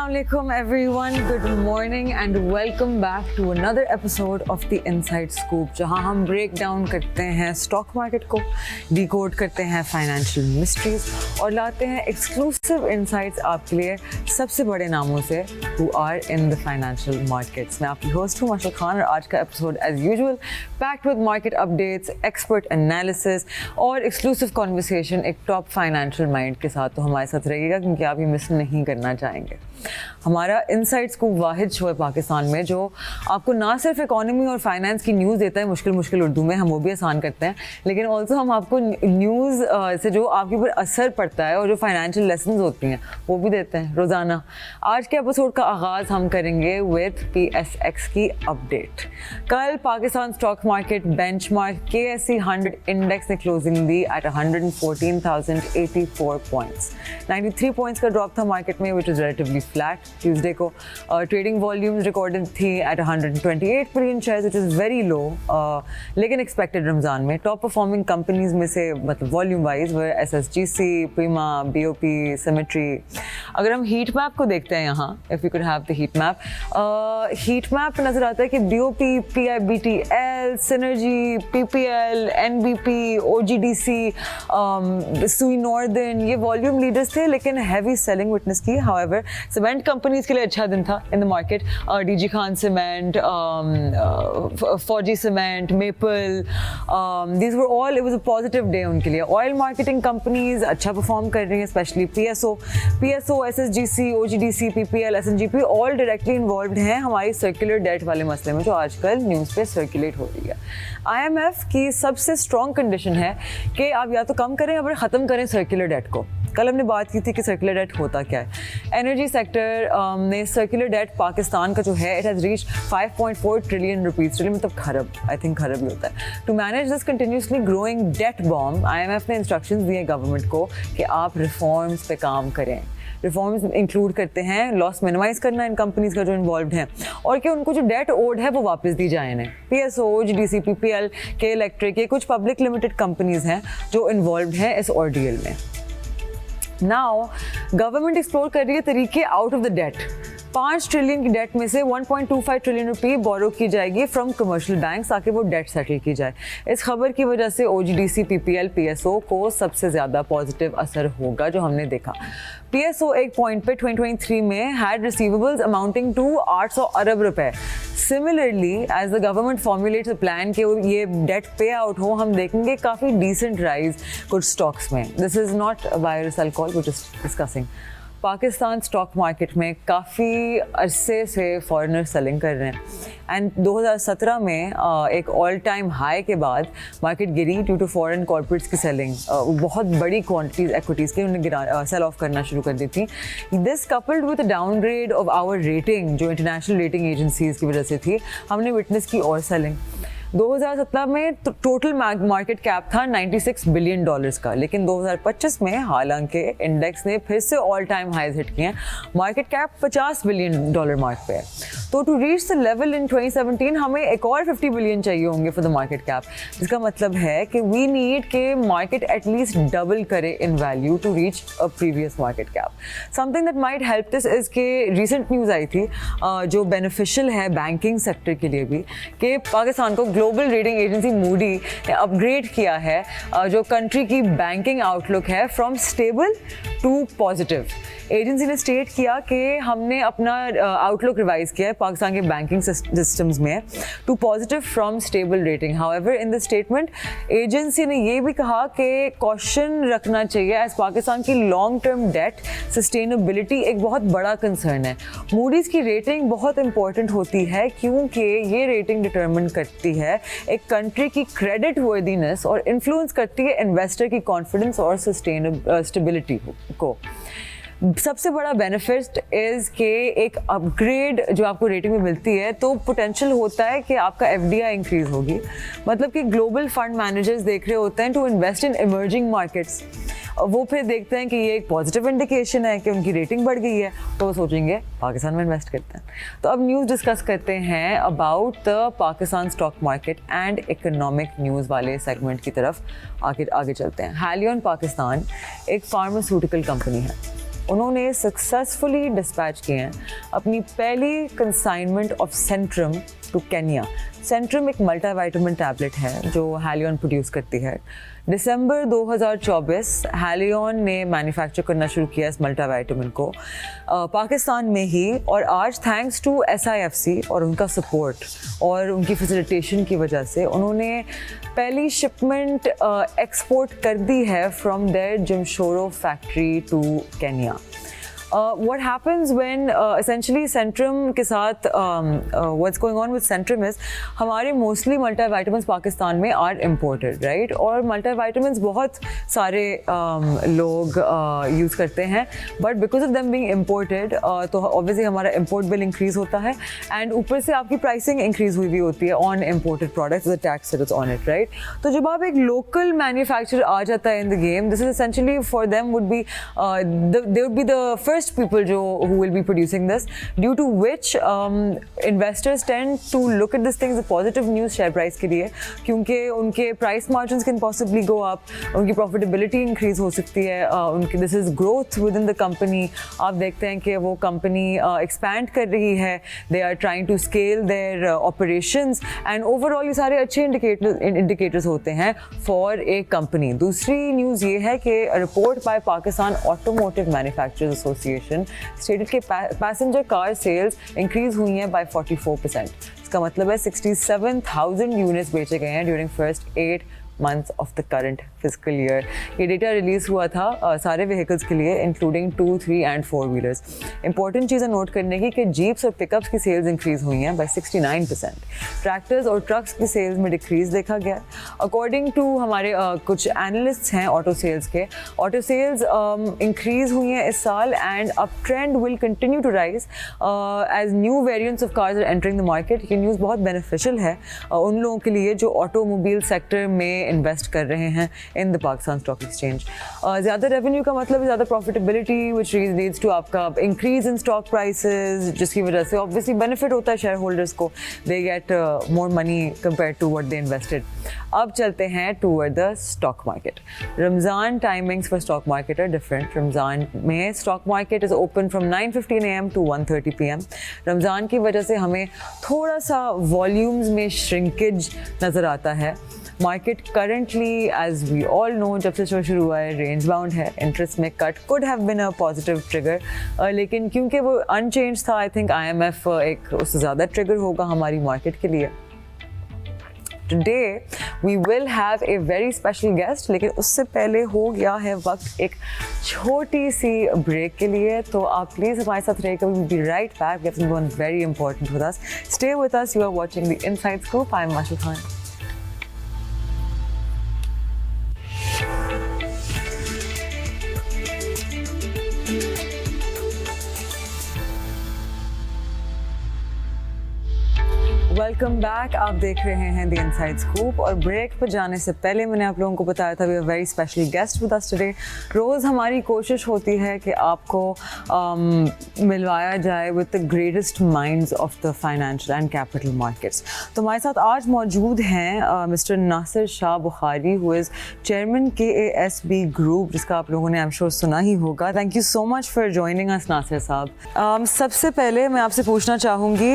Assalamualaikum everyone, good morning and welcome back to another episode of the Inside Scoop जहां हम break down करते हैं stock market को, decode करते हैं फाइनेंशियल मिस्ट्रीज और लाते हैं एक्सक्लूसिव इनसाइट्स आपके लिए सबसे बड़े नामों से who are in the financial markets। मैं आपकी होस्ट हूँ माशा खान और आज का episode as usual packed with market updates, expert analysis और एक्सक्लूसिव कॉन्वर्सेशन एक टॉप फाइनेंशियल माइंड के साथ। तो हमारे साथ रहिएगा क्योंकि आप ये मिस नहीं करना चाहेंगे। हमारा इनसाइट स्कूप वाहिद शो है पाकिस्तान में जो आपको ना सिर्फ इकोनॉमी और फाइनेंस की न्यूज़ देता है मुश्किल उर्दू में, हम वो भी आसान करते हैं, लेकिन ऑल्सो हम आपको न्यूज़ से जो आपके ऊपर असर पड़ता है और जो फाइनेंशियल लेसन्स होती हैं वो भी देते हैं रोज़ाना। आज के एपिसोड का आगाज़ हम करेंगे विद PSX की अपडेट। कल Pakistan stock market benchmark KSE 100 index ने क्लोजिंग दी एट 114,084 पॉइंट्स। 93 पॉइंट्स का ड्रॉप था मार्केट में which is relatively flat. Tuesday को ट्रेडिंग वॉल्यूम्स रिकॉर्डेड थी at 128 million shares which is very low, लेकिन एक्सपेक्टेड रमज़ान में। टॉप परफॉर्मिंग कंपनीज में से मतलब वॉल्यूम वाइज वो SSGC, Prima, BOP, Symmetry। अगर हम हीट मैप को देखते हैं यहाँ, if you could have the heat map नज़र आता है कि BOP, PIBTL, Synergy, PPL, NBP, OGDC, Sui Northern, ये वॉल्यूम लीडर्स थे लेकिन हैवी सेलिंग विटनेस की। हाउएवर सीमेंट कंपनीज के लिए अच्छा दिन था in the market. DG Khan cement, Fauji cement, Maple, these were all, it was a positive day उनके लिए। ऑयल मार्केटिंग कंपनीज अच्छा परफॉर्म कर रही हैं, specially PSO, SSGC, OGDC, PPL, SNGP all directly involve हैं हमारी सर्कुलर डेट वाले मसले में जो आजकल न्यूज़ पे सर्कुलेट हो रही है। IMF की सबसे स्ट्रॉन्ग कंडीशन है कि आप या तो कम करें या फिर ख़त्म करें सर्कुलर डेट को। कल हमने बात की थी कि सर्कुलर डेट होता क्या है। एनर्जी सेक्टर ने सर्कुलर डेट पाकिस्तान का जो है it has reach 5.4 trillion rupees, trillion मतलब खरब, आई थिंक खरब ही होता है। To manage this continuously growing debt bomb IMF ने इंस्ट्रक्शंस दिए गवर्नमेंट को कि आप रिफॉर्म्स पे काम करें। रिफॉर्म्स इंक्लूड करते हैं लॉस मिनिमाइज करना इन कंपनीज का जो इन्वॉल्व हैं और कि उनको जो डेट ओड है वो वापस दी जाए इन्हें। PSO, OGDC, PPL, के इलेक्ट्रिक, ये कुछ पब्लिक लिमिटेड कंपनीज हैं जो इन्वॉल्व हैं इस ऑर्डियल में। नाउ गवर्नमेंट एक्सप्लोर कर रही है तरीके out of the debt. 5 trillion की डेट में से 1.25 ट्रिलियन रुपये बोरो की जाएगी फ्रॉम कमर्शियल बैंक ताकि वो डेट सेटल की जाए। इस खबर की वजह से OGDC, PPL, PSO को सबसे ज़्यादा पॉजिटिव असर होगा जो हमने देखा। PSO एक पॉइंट पे 2023 में हैड रिसीवेबल्स अमाउंटिंग टू 800 अरब रुपए। Similarly as the government formulates a plan कि ये डेट पे आउट हो, हम देखेंगे काफ़ी डिसेंट राइज कुछ स्टॉक्स में। दिस इज़ नॉट बाय और sell call, we just discussing. Pakistan stock market में काफ़ी अरसे से फॉरेनर सेलिंग कर रहे हैं एंड 2017 में एक ऑल टाइम हाई के बाद मार्केट गिरी ड्यू टू फॉरेन कॉर्पोरेट्स की सेलिंग। बहुत बड़ी क्वांटिटीज एक्विटीज़ की उन्होंने सेल ऑफ करना शुरू कर दी थी। This coupled with downgrade of our rating जो इंटरनेशनल रेटिंग एजेंसीज की वजह से थी, हमने विटनेस की और सेलिंग। 2017 में टोटल मार्केट कैप था $96 बिलियन का, लेकिन 2025 में हालांकि इंडेक्स ने फिर से ऑल टाइम हाइज हिट किए हैं, मार्केट कैप $50 बिलियन मार्क पे है। तो to reach the level in 2017 हमें एक और 50 बिलियन चाहिए होंगे फॉर द मार्केट कैप, जिसका मतलब है कि वी नीड के मार्केट एटलीस्ट डबल करे in value to reach a previous market cap. Something that might help this is के रिसेंट न्यूज़ आई थी जो बेनिफिशियल है बैंकिंग सेक्टर के लिए भी, कि पाकिस्तान को ग्लोबल रेटिंग एजेंसी मूडी ने अपग्रेड किया है जो कंट्री की बैंकिंग आउटलुक है from stable to positive. Agency ने स्टेट किया कि हमने अपना आउटलुक रिवाइज किया है पाकिस्तान के बैंकिंग सिस्टम्स में to positive from stable rating. However in the statement agency ने ये भी कहा कि कॉशन रखना चाहिए एज पाकिस्तान की लॉन्ग टर्म डेट सस्टेनेबिलिटी एक बहुत बड़ा कंसर्न है। मूडीज़ की रेटिंग बहुत इंपॉर्टेंट होती है क्योंकि ये रेटिंग डिटर्मिन करती है एक कंट्री की क्रेडिट वर्दीनेस और इन्फ्लुएंस करती है इन्वेस्टर की कॉन्फिडेंस और स्टेबिलिटी को। सबसे बड़ा बेनिफिट इज़ कि एक अपग्रेड जो आपको रेटिंग में मिलती है तो पोटेंशियल होता है कि आपका FDI इंक्रीज होगी, मतलब कि ग्लोबल फंड मैनेजर्स देख रहे होते हैं to invest in emerging markets. वो फिर देखते हैं कि ये एक पॉजिटिव इंडिकेशन है कि उनकी रेटिंग बढ़ गई है, तो वो सोचेंगे पाकिस्तान में इन्वेस्ट करते हैं। तो अब न्यूज़ डिस्कस करते हैं about the Pakistan stock market and economic news वाले सेगमेंट की तरफ आगे चलते हैं। हैलियन पाकिस्तान एक फार्मास्यूटिकल कंपनी है उन्होंने सक्सेसफुली डिस्पैच किए हैं अपनी पहली consignment of Centrum to Kenya. Centrum एक मल्टीविटामिन टैबलेट है जो हैलियन प्रोड्यूस करती है। दिसंबर 2024 हैलियन ने मैन्युफैक्चर करना शुरू किया इस मल्टीविटामिन को पाकिस्तान में ही, और आज थैंक्स टू SIFC और उनका सपोर्ट और उनकी फैसिलिटेशन की वजह से उन्होंने पहली शिपमेंट एक्सपोर्ट कर दी है from there Jamshoro factory to Kenya. What happens when essentially Centrum के साथ what's going on with Centrum is हमारे mostly multivitamins पाकिस्तान में are imported, right? और multivitamins बहुत सारे लोग use करते हैं, but because of them being imported तो obviously हमारा import bill increase होता है, and ऊपर से आपकी pricing increase हुई भी होती है on imported products, the tax that is on it, right? तो जब आप एक local manufacturer आ जाता है in the game, this is essentially for them would be they would be the first people who will be producing this, due to which investors tend to look at this thing as a positive news share price के लिए, क्योंकि उनके price margins can possibly go up, उनकी profitability increase हो सकती है, उनकी this is growth within the company। आप देखते हैं कि वो company expand कर रही है, they are trying to scale their operations, and overall ये सारे अच्छे indicators होते हैं for a company। दूसरी news ये है कि report by Pakistan Automotive Manufacturers Association stated के पैसेंजर कार सेल्स इंक्रीज हुई हैं बाय 44%। इसका मतलब है 67,000 यूनिट्स बेचे गए हैं during first 8 months of the current fiscal year। ये डेटा रिलीज हुआ था सारे व्हीकल्स के लिए इंक्लूडिंग 2, 3 and 4 व्हीलर्स। इंपॉर्टेंट चीज़ें नोट करने की कि जीप्स और पिकअप्स की सेल्स इंक्रीज हुई हैं बाय 69%। ट्रैक्टर्स और ट्रक्स की सेल्स में डिक्रीज देखा गया। अकॉर्डिंग टू हमारे कुछ एनालिस्ट्स हैं ऑटो सेल्स के, ऑटो सेल्स इंक्रीज हुई हैं इस साल, and up trend will continue to rise as new variants of cars are entering the market. ये न्यूज़ बहुत बेनिफिशियल है उन लोगों के लिए जो ऑटोमोबाइल सेक्टर में इन्वेस्ट कर रहे हैं in the Pakistan stock exchange. ज़्यादा रेवेन्यू का मतलब ज़्यादा प्रॉफिटेबिलिटी विच लीड्स टू आपका इंक्रीज इन स्टॉक प्राइसेस, जिसकी वजह से ऑब्वियसली बेनिफिट होता है शेयर होल्डर्स को, they get more money compare to what they invested. अब चलते हैं toward the stock market. Ramzan timings for stock market are different. Ramzan में stock market is open from 9:15 AM to 1:30 PM। Ramzan की वजह से हमें थोड़ा सा वॉल्यूम्स में श्रिंकेज नज़र आता है। Market currently as we all know जब से शो शुरू हुआ है रेंज बाउंड है। इंटरेस्ट में cut could have been a positive trigger, लेकिन क्योंकि वो अनचेंज था, आई थिंक IMF एक उससे ज़्यादा ट्रिगर होगा हमारी मार्केट के लिए। Today we will have a very special guest, लेकिन उससे पहले हो गया है वक्त एक छोटी सी ब्रेक के लिए, तो आप प्लीज़ हमारे साथ रहिएगा। We will be right back. We have someone very important with us. Stay with us. You are watching the Inside Scoop. I am Mashal Khan. Welcome back. आप देख रहे हैं द इनसाइड स्कूप, और break पर जाने से पहले मैंने आप लोगों को बताया था we are very special guest with us today. रोज़ हमारी कोशिश होती है कि आपको मिलवाया जाए with the greatest minds of the financial and capital markets. तो हमारे साथ आज मौजूद हैं mister Nasir Shah Bukhari, who is chairman KASB group, जिसका आप लोगों ने आई एम श्योर सुना ही होगा। Thank you so much for joining us Nasir sahab. सबसे पहले मैं आपसे पूछना चाहूँगी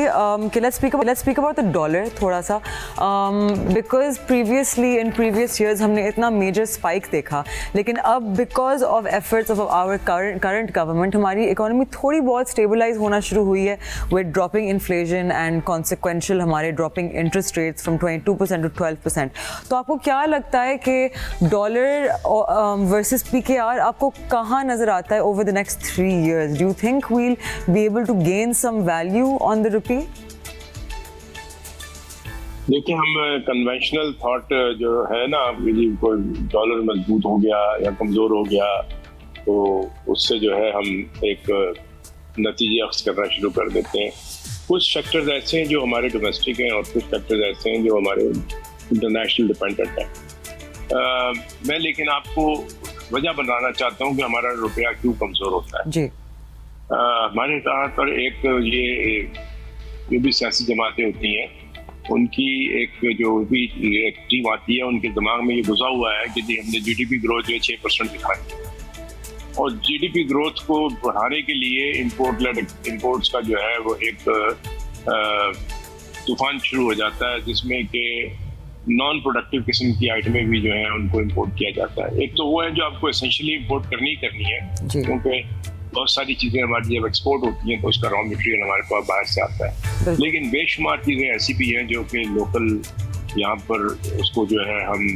कि let's speak about the dollar थोड़ा सा, because previously in previous years हमने इतना मेजर स्पाइक देखा, लेकिन अब because of efforts of our current government हमारी इकोनॉमी थोड़ी बहुत स्टेबलाइज होना शुरू हुई है with dropping inflation and consequential हमारे dropping interest rates from 22% to 12%। तो आपको क्या लगता है कि डॉलर वर्सेस PKR आपको कहाँ नज़र आता है over the next 3 years? Do you think we'll be able to gain some value on the rupee? देखिए, हम कन्वेंशनल थॉट जो है ना, कोई डॉलर मजबूत हो गया या कमज़ोर हो गया तो उससे जो है हम एक नतीजे अख्ज़ करना शुरू कर देते हैं। कुछ फैक्टर्स ऐसे हैं जो हमारे डोमेस्टिक हैं और कुछ फैक्टर्स ऐसे हैं जो हमारे इंटरनेशनल डिपेंडेंट हैं। मैं लेकिन आपको वजह बताना चाहता हूँ कि हमारा रुपया क्यों कमज़ोर होता है जी। हमारे तौर पर एक ये जो भी सियासी जमातें होती हैं उनकी एक जो भी एक टीम आती है, उनके दिमाग में ये घुसा हुआ है कि हमने GDP ग्रोथ जो है 6% दिखाई और जीडीपी ग्रोथ को बढ़ाने के लिए इंपोर्ट्स का जो है वो एक तूफान शुरू हो जाता है, जिसमें कि नॉन प्रोडक्टिव किस्म की आइटमें भी जो है उनको इंपोर्ट किया जाता है। एक तो वो है जो आपको एसेंशियली इंपोर्ट करनी है, क्योंकि बहुत सारी चीज़ें हमारी जब एक्सपोर्ट होती हैं तो उसका रॉ मटेरियल हमारे पास बाहर से आता है, लेकिन बेशुमार चीज़ें ऐसी भी हैं जो कि लोकल यहाँ पर उसको जो है हम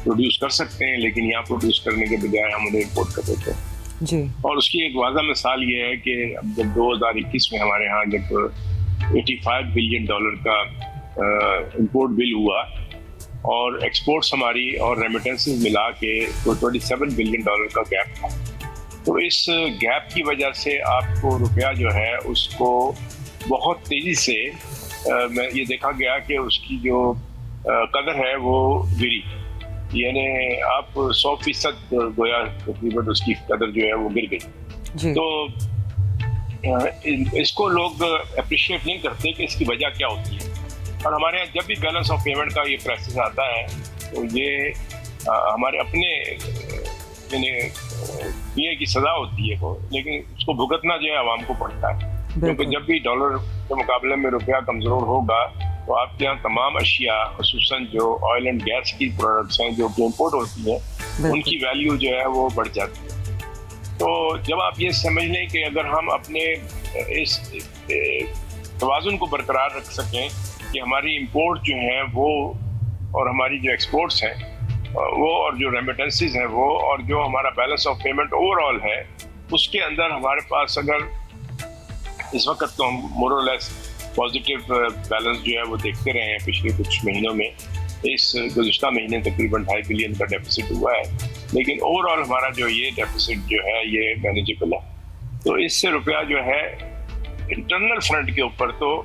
प्रोड्यूस कर सकते हैं, लेकिन यहाँ प्रोड्यूस करने के बजाय हम उन्हें इंपोर्ट कर देते हैं जी। और उसकी एक वाज़ह मिसाल ये है कि जब 2021 में हमारे यहाँ जब $85 बिलियन का इंपोर्ट बिल हुआ और एक्सपोर्ट्स हमारी और रेमिटेंसेस मिला के तो $27 बिलियन का गैप था। तो इस गैप की वजह से आपको रुपया जो है उसको बहुत तेज़ी से ये देखा गया कि उसकी जो कदर है वो गिरी, यानी आप 100% गोया तकरीबन उसकी कदर जो है वो गिर गई। तो इसको लोग अप्रिशिएट नहीं करते कि इसकी वजह क्या होती है। और हमारे यहाँ जब भी बैलेंस ऑफ पेमेंट का ये क्राइसिस आता है तो ये हमारे अपने किए की सजा होती है वो, लेकिन उसको भुगतना जो है आवाम को पड़ता है, क्योंकि जब भी डॉलर के मुकाबले में रुपया कमज़ोर होगा तो आपके यहाँ तमाम अशिया, खुसूसन जो ऑयल एंड गैस की प्रोडक्ट्स हैं जो कि इम्पोर्ट होती हैं, उनकी वैल्यू जो है वो बढ़ जाती है। तो जब आप ये समझ लें कि अगर हम अपने इस तवाज़ुन को बरकरार रख सकें कि हमारी इंपोर्ट जो हैं वो और हमारी जो एक्सपोर्ट्स हैं वो और जो रेमिटेंसेस हैं वो और जो हमारा बैलेंस ऑफ पेमेंट ओवरऑल है, उसके अंदर हमारे पास अगर इस वक्त तो हम मोर और लेस पॉजिटिव बैलेंस जो है वो देखते रहे हैं पिछले कुछ महीनों में। इस गुज़िश्ता महीने तकरीबन $2.5 बिलियन का डेफिसिट हुआ है, लेकिन ओवरऑल हमारा जो ये डेफिसिट जो है ये मैनेजेबल है। तो इससे रुपया जो है इंटरनल फ्रंट के ऊपर तो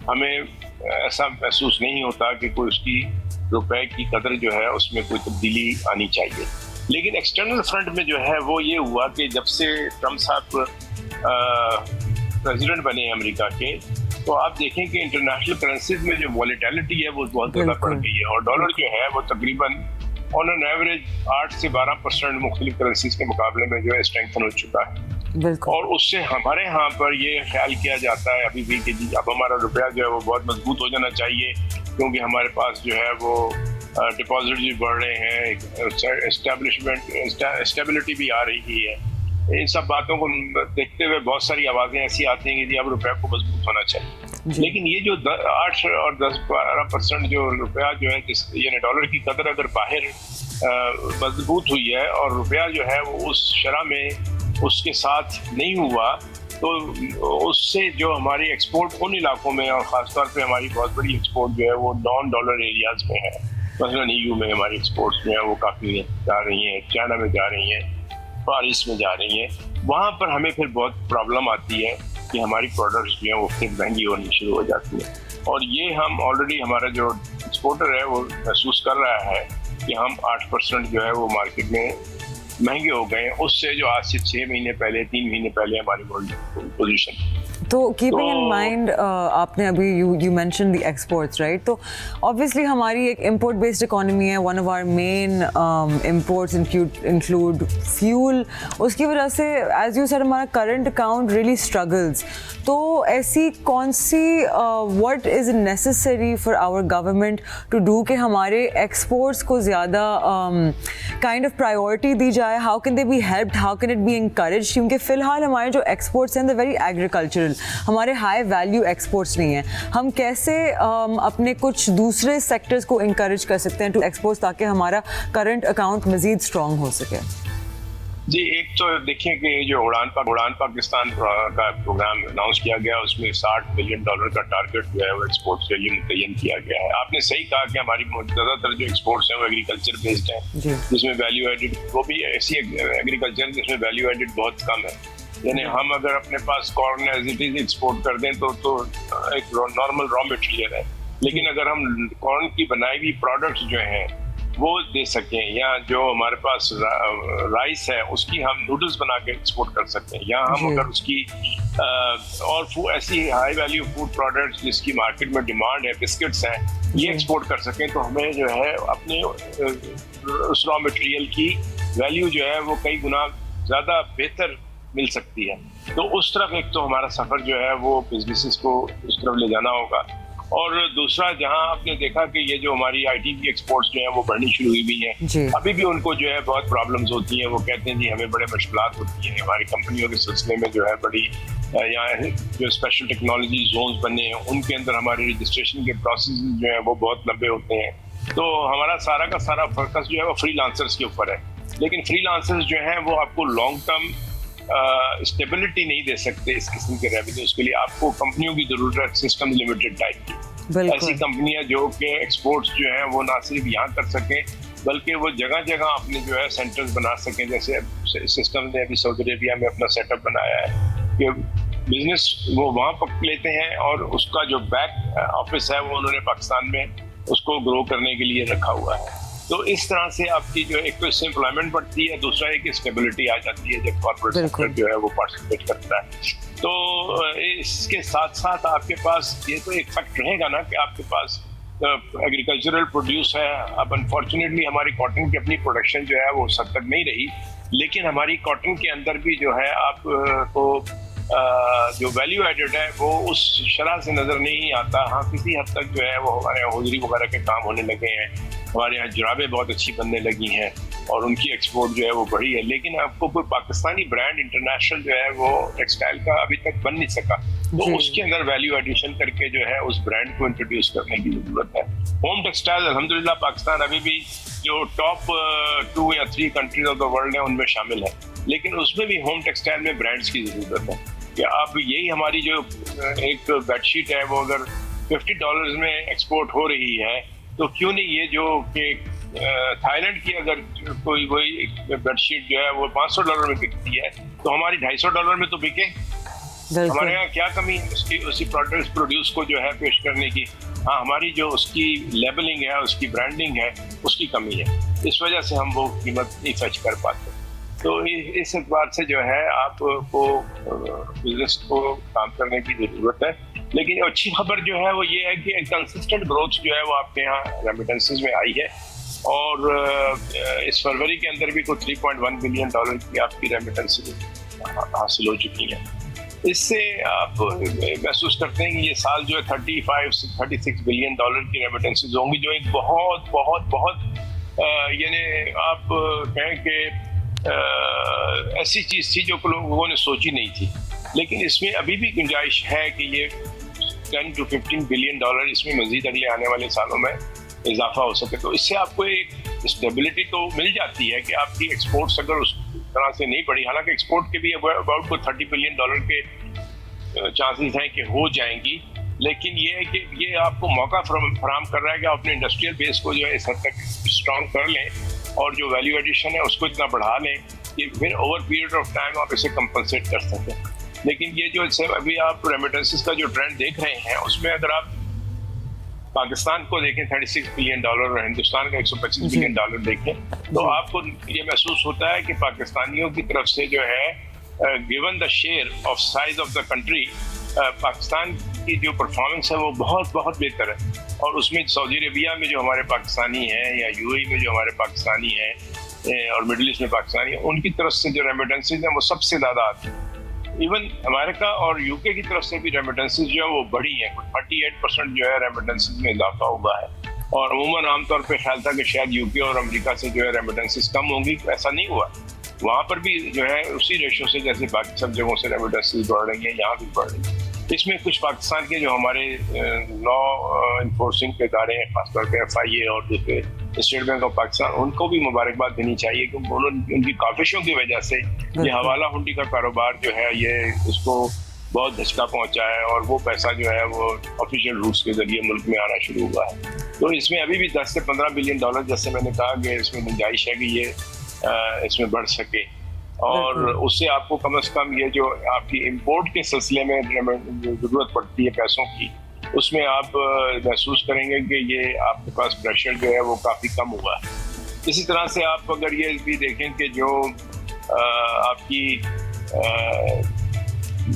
हमें ऐसा महसूस नहीं होता कि कोई उसकी रुपए की कदर जो है उसमें कोई तब्दीली आनी चाहिए। लेकिन एक्सटर्नल फ्रंट में जो है वो ये हुआ कि जब से ट्रम्प साहब प्रेसिडेंट बने अमेरिका के, तो आप देखें कि इंटरनेशनल करेंसीज में जो वॉलेटिलिटी है वो बहुत ज़्यादा बढ़ गई है और डॉलर जो है वो तकरीबन ऑन एन एवरेज 8 से 12% मुख्तलिफ करेंसीज के मुकाबले में जो है स्ट्रेंथन हो चुका है। और उससे हमारे यहाँ पर ये ख्याल किया जाता है अभी भी कि जी अब हमारा रुपया जो है वो बहुत मजबूत हो जाना चाहिए, क्योंकि हमारे पास जो है वो डिपॉजिट भी बढ़ रहे हैं, स्टेबिलिटी भी आ रही है। इन सब बातों को देखते हुए बहुत सारी आवाज़ें ऐसी आती हैं कि जी अब रुपया को मजबूत होना चाहिए, लेकिन ये जो 8 और 10-12% जो रुपया जो है यानी डॉलर की कदर अगर बाहर मजबूत हुई है और रुपया जो है वो उस शरह में उसके साथ नहीं हुआ, तो उससे जो हमारी एक्सपोर्ट उन इलाकों में और ख़ासतौर पे हमारी बहुत बड़ी एक्सपोर्ट जो है वो नॉन डॉलर एरियाज़ में है। मसलन EU में हमारी एक्सपोर्ट्स जो है वो काफ़ी जा रही हैं, चाइना में जा रही हैं, फारिस में जा रही हैं। वहाँ पर हमें फिर बहुत प्रॉब्लम आती है कि हमारी प्रोडक्ट्स जो हैं वो फिर महंगी होनी शुरू हो जाती है, और ये हम ऑलरेडी हमारा जो एक्सपोर्टर है वो महसूस कर रहा है कि हम 8% जो है वो मार्केट में महंगे हो गए उससे जो आज से 6 महीने पहले 3 महीने पहले हमारी पोजीशन। तो कीपिंग इन माइंड आपने अभी you mention the exports right, तो ऑब्वियसली हमारी एक इंपोर्ट बेस्ड इकोनॉमी है, one of our main imports include fuel, उसकी वजह से एज यू सेड हमारा करंट अकाउंट रियली स्ट्रगल्स। तो ऐसी कौन सी what is necessary for our government to do कि हमारे एक्सपोर्ट्स को ज़्यादा काइंड ऑफ प्रायोरिटी दी जाए? How can they be helped, how can it be encourage? क्योंकि फ़िलहाल हमारे जो एक्सपोर्ट्स हैं द वेरी एग्रीकल्चरल, हमारे हाई वैल्यू एक्सपोर्ट्स नहीं हैं। हम कैसे अपने कुछ दूसरे सेक्टर्स को इंकरेज कर सकते हैं टू एक्सपोर्ट्स ताकि हमारा करंट अकाउंट मज़ीद स्ट्रॉन्ग हो सके? जी, एक तो देखिए कि जो उड़ान पाकिस्तान का प्रोग्राम अनाउंस किया गया उसमें $60 बिलियन का टारगेट जो है वो एक्सपोर्ट्स के लिए मुतय्यन किया गया है। आपने सही कहा कि हमारी ज़्यादातर जो एक्सपोर्ट्स हैं वो एग्रीकल्चर बेस्ड हैं, जिसमें वैल्यू एडिड, वो भी ऐसी एग्रीकल्चर जिसमें वैल्यू एडिड बहुत कम है। यानी हम अगर अपने पास corn as it is export कर दें तो एक नॉर्मल रॉ मटेरियल है, लेकिन अगर हम कॉर्न की बनाई हुई प्रोडक्ट्स जो हैं वो दे सकें, या जो हमारे पास राइस है उसकी हम नूडल्स बना के एक्सपोर्ट कर सकते हैं, या हम अगर उसकी और ऐसी हाई वैल्यू फूड प्रोडक्ट्स जिसकी मार्केट में डिमांड है, बिस्किट्स हैं, ये एक्सपोर्ट कर सकें, तो हमें जो है अपने उस रॉ मटेरियल की वैल्यू जो है वो कई गुना ज़्यादा बेहतर मिल सकती है। तो उस तरफ एक तो हमारा सफ़र जो है वो बिजनेसेस को उस तरफ ले जाना होगा, और दूसरा जहां आपने देखा कि ये जो हमारी आईटी की एक्सपोर्ट्स जो है वो बढ़नी शुरू हुई भी हैं, अभी भी उनको जो है बहुत प्रॉब्लम्स होती हैं। वो कहते हैं जी हमें बड़े मुश्किलात होती हैं हमारी कंपनियों के सिलसिले में, जो है बड़ी यहाँ जो स्पेशल टेक्नोलॉजी जोन्स बने हैं उनके अंदर हमारे रजिस्ट्रेशन के प्रोसेस जो है वो बहुत लंबे होते हैं। तो हमारा सारा का सारा फोकस जो है वो फ्रीलांसर्स के ऊपर है, लेकिन फ्रीलांसर्स जो हैं वो आपको लॉन्ग टर्म स्टेबिलिटी नहीं दे सकते इस किस्म के रेवेन्यूज के लिए। आपको कंपनियों की जरूरत है सिस्टम लिमिटेड टाइप की, ऐसी कंपनियां जो कि एक्सपोर्ट्स जो है वो ना सिर्फ यहाँ कर सकें बल्कि वो जगह जगह अपने जो है सेंटर्स बना सकें। जैसे सिस्टम ने अभी सऊदी अरेबिया में अपना सेटअप बनाया है कि बिजनेस वो वहाँ पक लेते हैं और उसका जो बैक ऑफिस है वो उन्होंने पाकिस्तान में उसको ग्रो करने के लिए रखा हुआ है। तो इस तरह से आपकी जो एक तो इससे एम्प्लॉयमेंट बढ़ती है, दूसरा एक स्टेबिलिटी आ जाती है जब कॉर्पोरेट सेक्टर जो है वो पार्टिसिपेट करता है। तो इसके साथ साथ आपके पास ये तो एक फैक्ट रहेगा ना कि आपके पास एग्रीकल्चरल प्रोड्यूस है। अब अनफॉर्चुनेटली हमारी कॉटन की अपनी प्रोडक्शन जो है वो उस हद तक नहीं रही, लेकिन हमारी कॉटन के अंदर भी जो है आपको जो वैल्यू एडेड है वो उस शरह से नजर नहीं आता। हाँ, किसी हद तक जो है वो हमारे यहाँ होजरी वगैरह के काम होने लगे हैं, हमारे यहाँ जुराबें बहुत अच्छी बनने लगी हैं और उनकी एक्सपोर्ट जो है वो बढ़ी है, लेकिन आपको कोई पाकिस्तानी ब्रांड इंटरनेशनल जो है वो टेक्सटाइल का अभी तक बन नहीं सका। तो उसके अंदर वैल्यू एडिशन करके जो है उस ब्रांड को इंट्रोड्यूस करने की जरूरत है। होम टेक्सटाइल अल्हम्दुलिल्लाह पाकिस्तान अभी भी जो टॉप 2 या 3 कंट्रीज ऑफ द वर्ल्ड है उनमें शामिल है, लेकिन उसमें भी होम टेक्सटाइल में ब्रांड्स की जरूरत है। कि अब यही हमारी जो एक बेडशीट है वो अगर $50 में एक्सपोर्ट हो रही है, तो क्यों नहीं ये जो कि थाईलैंड की अगर कोई वही बेडशीट जो है वो $500 में बिकती है तो हमारी $250 में तो बिके। हमारे यहाँ क्या कमी है उसकी उसी प्रोडक्ट प्रोड्यूस को जो है पेश करने की? हाँ, हमारी जो उसकी लेबलिंग है, उसकी ब्रांडिंग है, उसकी कमी है। इस वजह से हम वो कीमत नहीं फच कर पाते। तो इस एतबार से जो है आपको बिजनेस को काम करने की जरूरत है। लेकिन अच्छी खबर जो है वो ये है कि एक कंसिस्टेंट ग्रोथ जो है वो आपके यहाँ रेमिटेंसेस में आई है, और इस फरवरी के अंदर भी कोई $3.1 बिलियन की आपकी रेमिटेंसेस हासिल हो चुकी हैं। इससे आप महसूस करते हैं कि ये साल जो है 35-36 बिलियन डॉलर की रेमिटेंसेस होंगी, जो एक बहुत बहुत बहुत यानी आप कहें कि ऐसी चीज़ थी जो लोगों ने सोची नहीं थी। लेकिन इसमें अभी भी गुंजाइश है कि ये 10 to 15 बिलियन डॉलर इसमें मजीद अगले आने वाले सालों में इजाफा हो सके। तो इससे आपको एक स्टेबिलिटी तो मिल जाती है कि आपकी एक्सपोर्ट्स अगर उस तरह से नहीं बढ़ी, हालांकि एक्सपोर्ट के भी अबाउट $30 बिलियन के चांसेस हैं कि हो जाएंगी, लेकिन ये है कि ये आपको मौका फराहम कर रहा है कि आप अपने इंडस्ट्रियल बेस को जो है इस हद तक स्ट्रॉन्ग कर लें और जो वैल्यू एडिशन है उसको इतना बढ़ा लें कि फिर ओवर पीरियड ऑफ टाइम आप इसे कंपनसेट कर सकें। लेकिन ये जो अभी आप रेमिटेंसेस का जो ट्रेंड देख रहे हैं उसमें अगर आप पाकिस्तान को देखें $36 बिलियन और हिंदुस्तान का $125 बिलियन देखें, तो आपको ये महसूस होता है कि पाकिस्तानियों की तरफ से जो है given the share of size of the country, Pakistan की जो परफॉर्मेंस है वो बहुत बहुत बेहतर है। और उसमें सऊदी अरेबिया में जो हमारे पाकिस्तानी हैं या यूएई में जो हमारे पाकिस्तानी हैं और मिडिल ईस्ट में पाकिस्तानी हैं, उनकी तरफ से जो रेमिटेंसेज हैं वो सबसे ज़्यादा आती हैं। इवन अमेरिका और यूके की तरफ से भी रेमिटेंसेज जो है वो बढ़ी हैं, 38% जो है रेमिटेंसेज में इजाफा हुआ है। और अमूमन आमतौर पर ख्याल था कि शायद यूके और अमेरिका से जो है रेमिटेंसेज कम होंगी, ऐसा नहीं हुआ। वहाँ पर भी जो है उसी रेशो से जैसे बाकी सब जगहों से रेमिटेंसेज बढ़ रही हैं, यहाँ भी बढ़ रही है। इसमें कुछ पाकिस्तान के जो हमारे लॉ इन्फोर्सिंग के इदारे हैं, खासतौर पर FIA और दूसरे स्टेट बैंक ऑफ पाकिस्तान, उनको भी मुबारकबाद देनी चाहिए क्योंकि उन्होंने उनकी काविशों की वजह से ये हवाला हुंडी का कारोबार जो है ये उसको बहुत धचका पहुंचा है और वो पैसा जो है वो ऑफिशियल रूट्स के जरिए मुल्क में आना शुरू हुआ है। तो इसमें अभी भी 10 से 15 बिलियन डॉलर, जैसे मैंने कहा कि इसमें गुंजाइश है कि ये इसमें बढ़ सके। और उससे आपको कम से कम ये जो आपकी इंपोर्ट के सिलसिले में जरूरत पड़ती है पैसों की, उसमें आप महसूस करेंगे कि ये आपके पास प्रेशर जो है वो काफ़ी कम हुआ है। इसी तरह से आप अगर ये भी देखें कि जो आपकी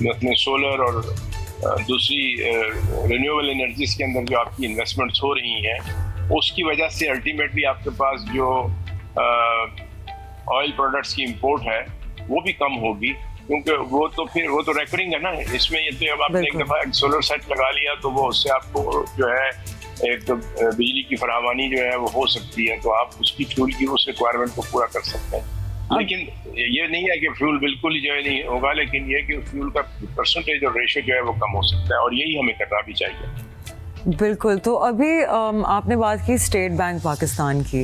अपने सोलर और दूसरी रिन्यूएबल एनर्जीज के अंदर जो आपकी इन्वेस्टमेंट्स हो रही हैं, उसकी वजह से अल्टीमेटली आपके पास जो ऑयल प्रोडक्ट्स की इंपोर्ट है वो भी कम होगी, क्योंकि वो तो रेकरिंग है ना इसमें। ये तो अब आपने एक दफ़ा एक सोलर सेट लगा लिया तो वो उससे आपको जो है एक बिजली की फरावानी जो है वो हो सकती है, तो आप उसकी फ्यूल की उस रिक्वायरमेंट को पूरा कर सकते हैं। लेकिन ये नहीं है कि फ्यूल बिल्कुल ही जो है नहीं होगा, लेकिन ये कि फ्यूल का परसेंटेज और रेशो जो है वो कम हो सकता है, और यही हमें करना भी चाहिए। बिल्कुल। तो अभी आपने बात की स्टेट बैंक पाकिस्तान की।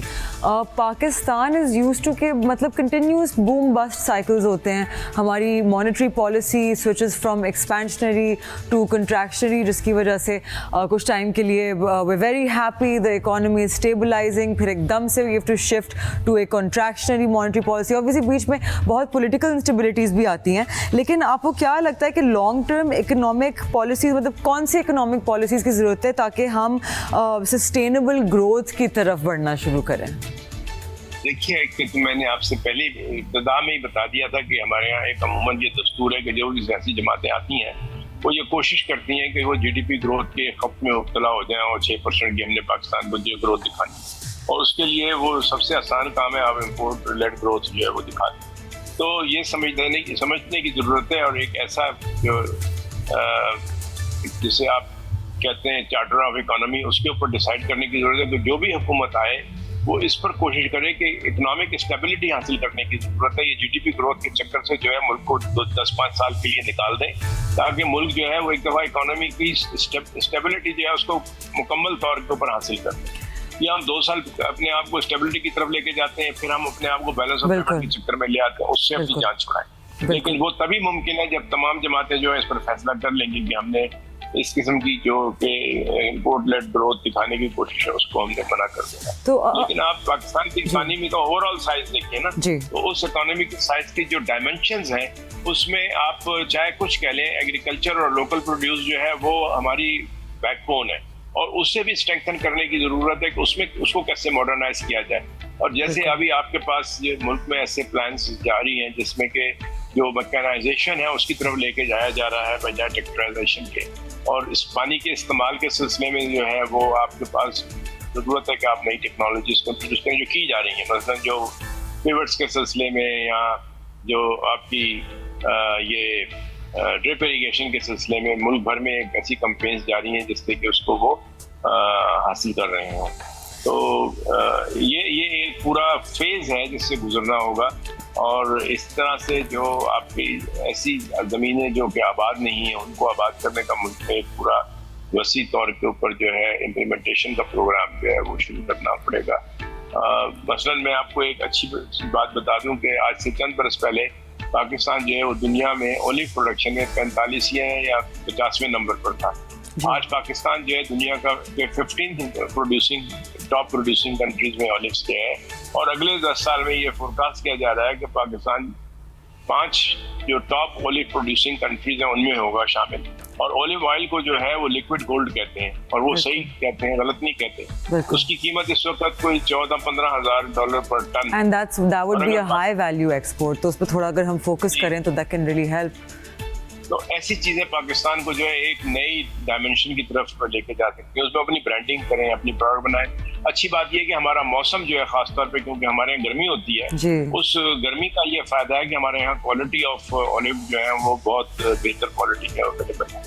पाकिस्तान इज़ यूज्ड टू के मतलब कंटिन्यूस बूम बस्ट साइकिल्स होते हैं। हमारी monetary policy switches from expansionary to contractionary, जिसकी वजह से कुछ टाइम के लिए we very happy, the economy is stabilising, फिर एकदम से we have to shift to a contractionary monetary policy. Obviously बीच में बहुत पॉलिटिकल इंस्टेबिलिटीज़ भी आती हैं, लेकिन आपको क्या लगता है कि लॉन्ग टर्म इकोनॉमिक पॉलिसीज़, मतलब कौन सी इकोनॉमिक पॉलिसीज़ की ज़रूरत है ताकि हम सस्टेनेबल ग्रोथ की तरफ बढ़ना शुरू करें? देखिए, तो मैंने आपसे पहले इब्तिदा में ही बता दिया था कि हमारे यहाँ एक अमूमन ये दस्तूर है कि जो भी सियासी जमातें आती हैं वो ये कोशिश करती हैं कि वो जीडीपी ग्रोथ के खौफ में मुब्तला हो जाएं और 6% की हमने पाकिस्तान को जो ग्रोथ दिखानी, और उसके लिए वो सबसे आसान काम है आप इम्पोर्ट लेड ग्रोथ जो है वो दिखा दें। तो ये समझने की ज़रूरत है, और एक ऐसा जो जिसे आप कहते हैं चार्टर ऑफ इकोनॉमी, उसके ऊपर डिसाइड करने की जरूरत है कि जो भी हुकूमत आए वो इस पर कोशिश करे कि इकोनॉमिक स्टेबिलिटी हासिल करने की जरूरत है। ये जीडीपी ग्रोथ के चक्कर से जो है मुल्क को 10-5 साल के लिए निकाल दें, ताकि मुल्क जो है वो एक दफ़ा इकोनॉमी की स्टेबिलिटी जो है उसको मुकम्मल तौर के ऊपर हासिल कर दें। या हम 2 साल अपने आप को स्टेबिलिटी की तरफ लेके जाते हैं, फिर हम अपने आप को बैलेंस ऑफ पेमेंट के चक्कर में ले आते हैं, उससे अपनी जान छुड़ाएं। लेकिन वो तभी मुमकिन है जब तमाम जमातें जो है इस पर फैसला कर लेंगी कि हमने इस किस्म की जो कि इम्पोर्ट लेड ग्रोथ दिखाने की कोशिश है उसको हमने मना कर देना। तो लेकिन आप पाकिस्तान की इकोनॉमी का ओवरऑल साइज देखिए ना, तो उस इकोनॉमी के साइज के जो डायमेंशंस हैं उसमें आप चाहे कुछ कह लें, एग्रीकल्चर और लोकल प्रोड्यूस जो है वो हमारी बैकबोन है, और उससे भी स्ट्रेंथन करने की जरूरत है कि उसको कैसे मॉडर्नाइज किया जाए। और जैसे अभी आपके पास ये मुल्क में ऐसे प्लान्स जारी हैं जिसमें कि जो मैकेनाइजेशन है उसकी तरफ लेके जाया जा रहा है बजाय ट्रैक्टराइजेशन के, और इस पानी के इस्तेमाल के सिलसिले में जो है वो आपके पास ज़रूरत है कि आप नई टेक्नोलॉजीज को इंट्रोड्यूस करें जो की जा रही हैं। मसलन जो पिवट्स के सिलसिले में, या जो आपकी ये ड्रिप इरीगेशन के सिलसिले में मुल्क भर में एक ऐसी कंपेन्स जारी हैं जिससे कि उसको वो हासिल कर रहे हैं। तो ये एक पूरा फेज़ है जिससे गुजरना होगा, और इस तरह से जो आपकी ऐसी ज़मीनें जो कि आबाद नहीं है उनको आबाद करने का मुल्क में पूरा वसी तौर के ऊपर जो है इम्प्लीमेंटेशन का प्रोग्राम जो है वो शुरू करना पड़ेगा। मसलन मैं आपको एक अच्छी बात बता दूं कि आज से चंद बरस पहले पाकिस्तान जो है वो दुनिया में ओलिव प्रोडक्शन में 45वें या 50वें नंबर पर था। आज पाकिस्तान जो है दुनिया का 15th टॉप प्रोड्यूसिंग कंट्रीज में ऑलिव्स के है, और अगले 10 साल में ये फोरकास्ट किया जा रहा है कि पाकिस्तान 5 जो टॉप ओलिव प्रोड्यूसिंग कंट्रीज हैं उनमें होगा शामिल। और ओलिव ऑयल को जो है वो लिक्विड गोल्ड कहते हैं, और वो सही कहते हैं, गलत नहीं कहते। उसकी कीमत इस वक्त कोई $14-15 हज़ार पर ton, and that would be a high value export. तो उस पर थोड़ा अगर हम फोकस करें तो दैट कैन रियली हेल्प। तो ऐसी चीजें पाकिस्तान को जो है एक नई डायमेंशन की तरफ लेके जा सकती है, उसमें अपनी ब्रांडिंग करें, अपनी प्रोडक्ट बनाएं। अच्छी बात यह है कि हमारा मौसम जो है खासतौर पे, क्योंकि हमारे यहाँ गर्मी होती है, उस गर्मी का ये फायदा है कि हमारे यहाँ क्वालिटी ऑफ ऑलिव जो है वो बहुत बेहतर क्वालिटी के अवेलेबल है।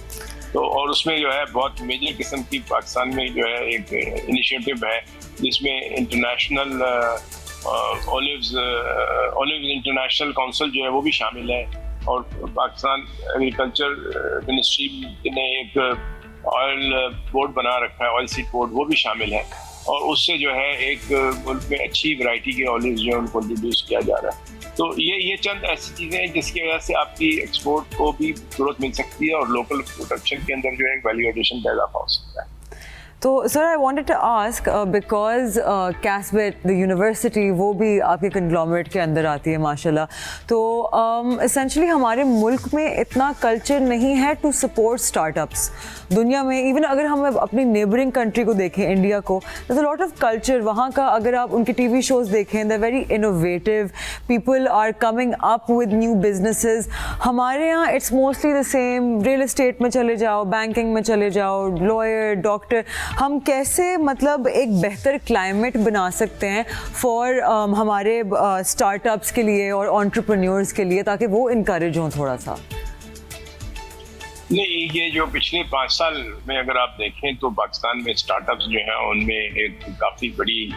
तो और उसमें जो है बहुत मेजर किस्म की पाकिस्तान में जो है एक इनिशिएटिव है जिसमें इंटरनेशनल ऑलिव इंटरनेशनल काउंसिल जो है वो भी शामिल है, और पाकिस्तान एग्रीकल्चर मिनिस्ट्री ने एक ऑयल बोर्ड बना रखा है, ऑयल सीड बोर्ड, वो भी शामिल है, और उससे जो है एक मुल्क में अच्छी वैरायटी के ऑलिव जो है उनको इंट्रोड्यूस किया जा रहा है। तो ये चंद ऐसी चीज़ें हैं जिसकी वजह से आपकी एक्सपोर्ट को भी ग्रोथ मिल सकती है, और लोकल प्रोडक्शन के अंदर जो है वैल्यू एडिशन का इजाफा हो सकता है। तो sir I wanted to ask because कैसवेट द यूनिवर्सिटी वो भी आपके कंग्लोमरेट के अंदर आती है माशाल्लाह, तो एसेंशली हमारे मुल्क में इतना कल्चर नहीं है टू सपोर्ट स्टार्टअप्स। दुनिया में इवन अगर हम अपनी नेबरिंग कंट्री को देखें, इंडिया को, there is a lot of culture वहाँ का। अगर आप उनके टीवी शोज़ देखें, they are very innovative, people are coming up with new businesses. हमारे यहाँ it's mostly the same, real estate में चले जाओ, बैंकिंग में चले जाओ, लॉयर, डॉक्टर, हम कैसे मतलब एक बेहतर क्लाइमेट बना सकते हैं फॉर हमारे स्टार्टअप्स के लिए और एंटरप्रेन्योर्स के लिए, ताकि वो इनकरेज हों थोड़ा सा? नहीं, ये जो पिछले 5 साल में अगर आप देखें तो पाकिस्तान में स्टार्टअप्स जो हैं उनमें एक काफ़ी बड़ी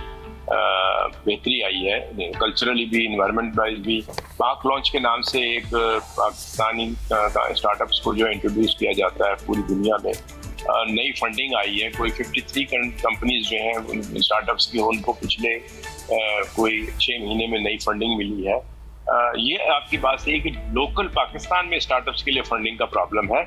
बेहतरी आई है, कल्चरली भी, इन्वायरमेंट वाइज भी। पाक लॉन्च के नाम से एक पाकिस्तानी स्टार्टअप्स को जो इंट्रोड्यूस किया जाता है पूरी दुनिया में, नई फंडिंग आई है। कोई 53 कंपनीज जो हैं स्टार्टअप्स की, उनको पिछले कोई 6 महीने में नई फंडिंग मिली है। ये आपकी बात सही है कि लोकल पाकिस्तान में स्टार्टअप्स के लिए फंडिंग का प्रॉब्लम है।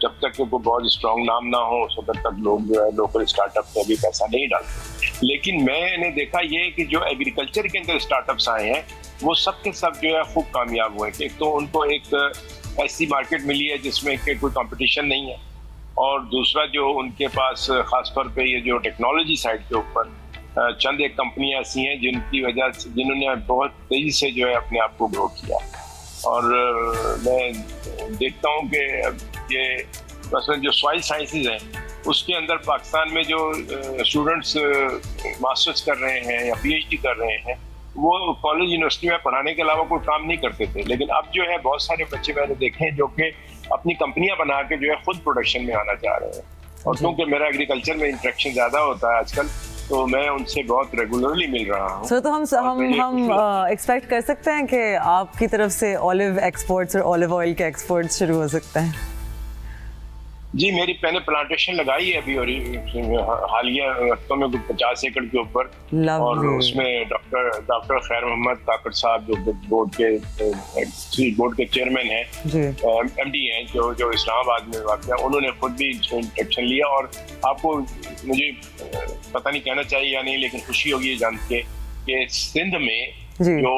जब तक वो बहुत स्ट्रॉन्ग नाम ना हो उस वक्त तक लोग जो है लोकल स्टार्टअप में भी पैसा नहीं डालते। लेकिन मैंने देखा ये कि जो एग्रीकल्चर के अंदर स्टार्टअप्स आए हैं वो सब के सब जो है खूब कामयाब हुए। एक तो उनको एक ऐसी मार्केट मिली है जिसमें कोई कंपटीशन नहीं है, और दूसरा जो उनके पास खासतौर पे ये जो टेक्नोलॉजी साइड के ऊपर चंद एक कंपनियां ऐसी हैं जिनकी वजह से, जिन्होंने बहुत तेजी से जो है अपने आप को ग्रो किया। और मैं देखता हूँ कि ये मसलन जो सॉइल साइंसेज हैं उसके अंदर पाकिस्तान में जो स्टूडेंट्स मास्टर्स कर रहे हैं या पीएचडी कर रहे हैं, वो कॉलेज यूनिवर्सिटी में पढ़ाने के अलावा कोई काम नहीं करते थे। लेकिन अब जो है बहुत सारे बच्चे मैंने देखे हैं जो कि अपनी कंपनियां बना के जो है खुद प्रोडक्शन में आना चाह रहे हैं। और क्योंकि मेरा एग्रीकल्चर में इंटरेक्शन ज़्यादा होता है आजकल, तो मैं उनसे बहुत रेगुलरली मिल रहा हूँ। तो हम एक्सपेक्ट कर सकते हैं कि आपकी तरफ से ऑलिव एक्सपोर्ट्स और ऑलिव ऑयल के एक्सपोर्ट्स शुरू हो सकते हैं? जी, मैंने प्लांटेशन लगाई है अभी, और हालिया वक्तों में 50 एकड़ के ऊपर, और उसमें डॉक्टर खैर मोहम्मद काकड़ साहब जो बोर्ड के चेयरमैन हैं, एमडी हैं, जो इस्लामाबाद में वाक़ है, उन्होंने खुद भी इंट्रैक्शन लिया। और आपको मुझे पता नहीं कहना चाहिए या नहीं, लेकिन खुशी होगी ये जान के कि सिंध में जो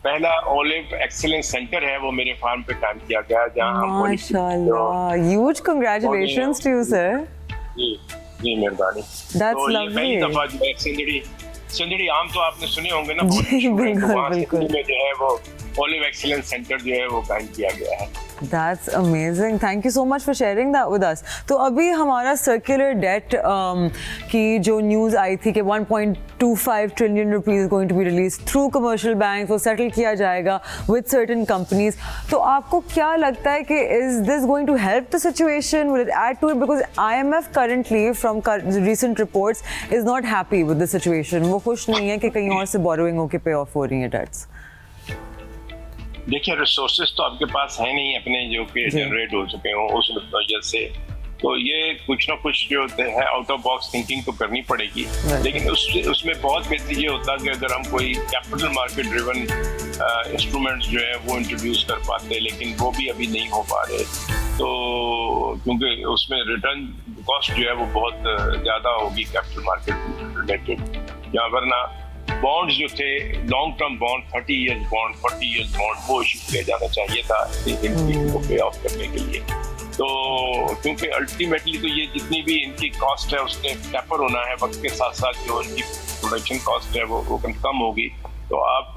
पहला ऑलिव एक्सीलेंस सेंटर है वो मेरे फार्म पे कायम किया गया, जहां हम माशाल्लाह, huge congratulations to you sir. जी मेहरबानी। That's lovely. पहली दफा जो है सिंधड़ी आम तो आपने सुने होंगे ना, बिल्कुल में जो है वो ऑलिव एक्सीलेंस सेंटर जो है वो कायम किया गया है। That's amazing. Thank you so much for sharing that with us. तो अभी हमारा सर्कुलर डेट की जो न्यूज़ आई थी कि 1.25 trillion rupees going to be release through commercial bank, वो सेटल किया जाएगा विद सर्टेन कंपनीज। तो आपको क्या लगता है कि is this going to help the situation? Will it add to it? Because IMF currently from recent reports is not happy with the situation. वो खुश नहीं है कि कहीं और से बोरोइंग होकर पे ऑफ हो रही है डेट्स। देखिए, रिसोर्सेज तो आपके पास है नहीं अपने जो कि जनरेट हो चुके हो उस वजह से, तो ये कुछ ना कुछ जो है आउट ऑफ बॉक्स थिंकिंग तो करनी पड़ेगी। लेकिन उसमें बहुत बेहतर ये होता कि अगर हम कोई कैपिटल मार्केट ड्रिवन इंस्ट्रूमेंट्स जो है वो इंट्रोड्यूस कर पाते, लेकिन वो भी अभी नहीं हो पा रहे। तो क्योंकि उसमें रिटर्न कॉस्ट जो है वो बहुत ज़्यादा होगी कैपिटल मार्केट रिलेटेड, या वरना बॉन्ड्स जो थे, long term bond, 30 years bond, 40 years bond, वो इशू किया जाना चाहिए था इनको पे ऑफ करने के लिए। तो क्योंकि अल्टीमेटली तो ये जितनी भी इनकी कॉस्ट है उसने टेपर होना है वक्त के साथ साथ, जो इनकी प्रोडक्शन कॉस्ट है वो कम होगी, तो आप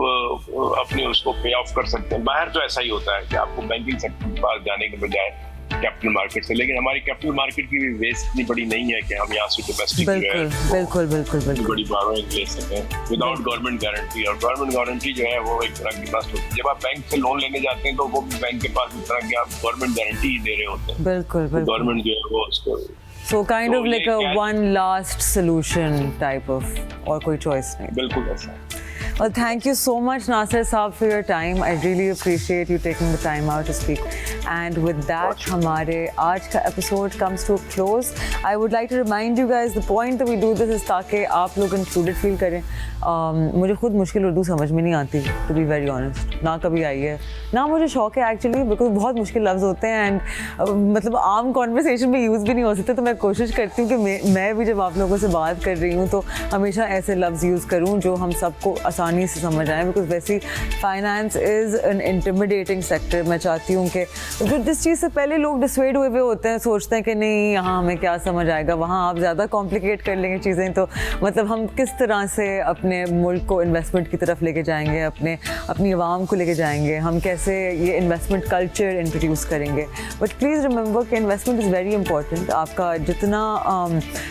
अपने उसको पे ऑफ कर सकते हैं। बाहर तो ऐसा ही होता है कि आपको बैंकिंग सेक्टर के पास जाने के बजाय कैपिटल मार्केट से, लेकिन हमारी कैपिटल मार्केट की भी बेस इतनी बड़ी नहीं है कि हम यहाँ से डोमेस्टिक बिल्कुल बड़ी बोरोइंग ले सकें विदाउट गवर्नमेंट गारंटी। और गवर्नमेंट गारंटी जो है वो एक तरह की ट्रस्ट होती है। जब आप बैंक से लोन लेने जाते हैं तो वो भी बैंक के पास इस तरह की आप गवर्नमेंट गारंटी ही दे रहे होते हैं। बिल्कुल गवर्नमेंट जो है वो उसको So kind of like a one last solution type of, और कोई choice नहीं। बिल्कुल ऐसा। Well, thank you so much, Nasir Saab, for your time. I really appreciate you taking the time out to speak. And with that, हमारे आज का episode comes to a close. I would like to remind you guys, the point that we do this is ताकि आप लोग included feel करें। मुझे खुद मुश्किल उर्दू समझ में नहीं आती, to be very honest, ना कभी आई है, ना मुझे शौक है एक्चुअली, बिकॉज बहुत मुश्किल लफ्ज़ होते हैं एंड मतलब आम कॉन्वर्सेशन में यूज़ भी नहीं हो सकते। तो मैं कोशिश करती हूँ कि मैं भी जब आप लोगों से बात कर रही हूँ तो हमेशा ऐसे लफ्ज़ यूज़ करूँ जो हम सबको आसान आसानी से समझ आए, बिकॉज वैसे finance is an intimidating sector. मैं चाहती हूँ कि जो जिस चीज़ से पहले लोग डिसवेड हुए होते हैं, सोचते हैं कि नहीं यहाँ हमें क्या समझ आएगा, वहाँ आप ज़्यादा कॉम्प्लिकेट कर लेंगे चीज़ें, तो मतलब हम किस तरह से अपने मुल्क को इन्वेस्टमेंट की तरफ लेके जाएंगे, अपनी आवाम को लेके जाएंगे, हम कैसे ये इन्वेस्टमेंट कल्चर इंट्रोड्यूस करेंगे. बट प्लीज़ रिमेंबर कि इन्वेस्टमेंट इज़ वेरी इंपॉर्टेंट. आपका जितना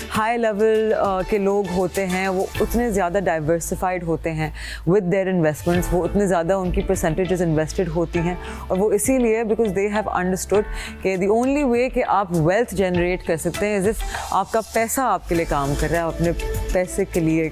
हाई लेवल के लोग होते हैं वो उतने ज़्यादा डाइवर्सिफाइड होते हैं विद देयर इन्वेस्टमेंट्स, वो उतने ज़्यादा उनकी परसेंटेजेस इन्वेस्टेड होती हैं, और वो इसीलिए बिकॉज दे हैव अंडरस्टूड कि द ओनली वे कि आप वेल्थ जनरेट कर सकते हैं इज़ इफ आपका पैसा आपके लिए काम कर रहा है, अपने पैसे के लिए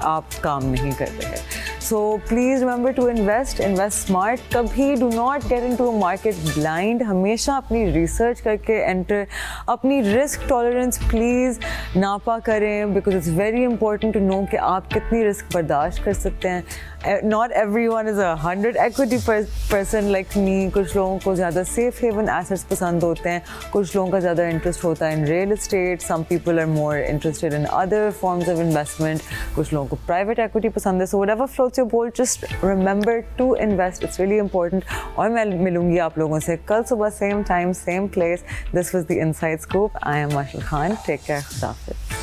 आप काम नहीं कर रहे हैं. So please remember to invest smart. कभी do not get into a market blind. हमेशा अपनी research करके enter. अपनी risk tolerance please नापा करें, because it's very important to know कि आप कितनी risk बर्दाश्त कर सकते हैं. Not everyone is a 100 equity person like me. कुछ लोगों को ज़्यादा safe haven assets पसंद होते हैं, कुछ लोगों का ज़्यादा interest होता है in real estate. Some people are more interested in other forms of investment. कुछ लोगों को private equity पसंद है. So whatever floats your boat, just remember to invest. It's really important. और मैं मिलूंगी आप लोगों से कल सुबह same time, same place. This was the Inside Scoop. I am Mashal Khan. Take care. खुदा हाफिज़.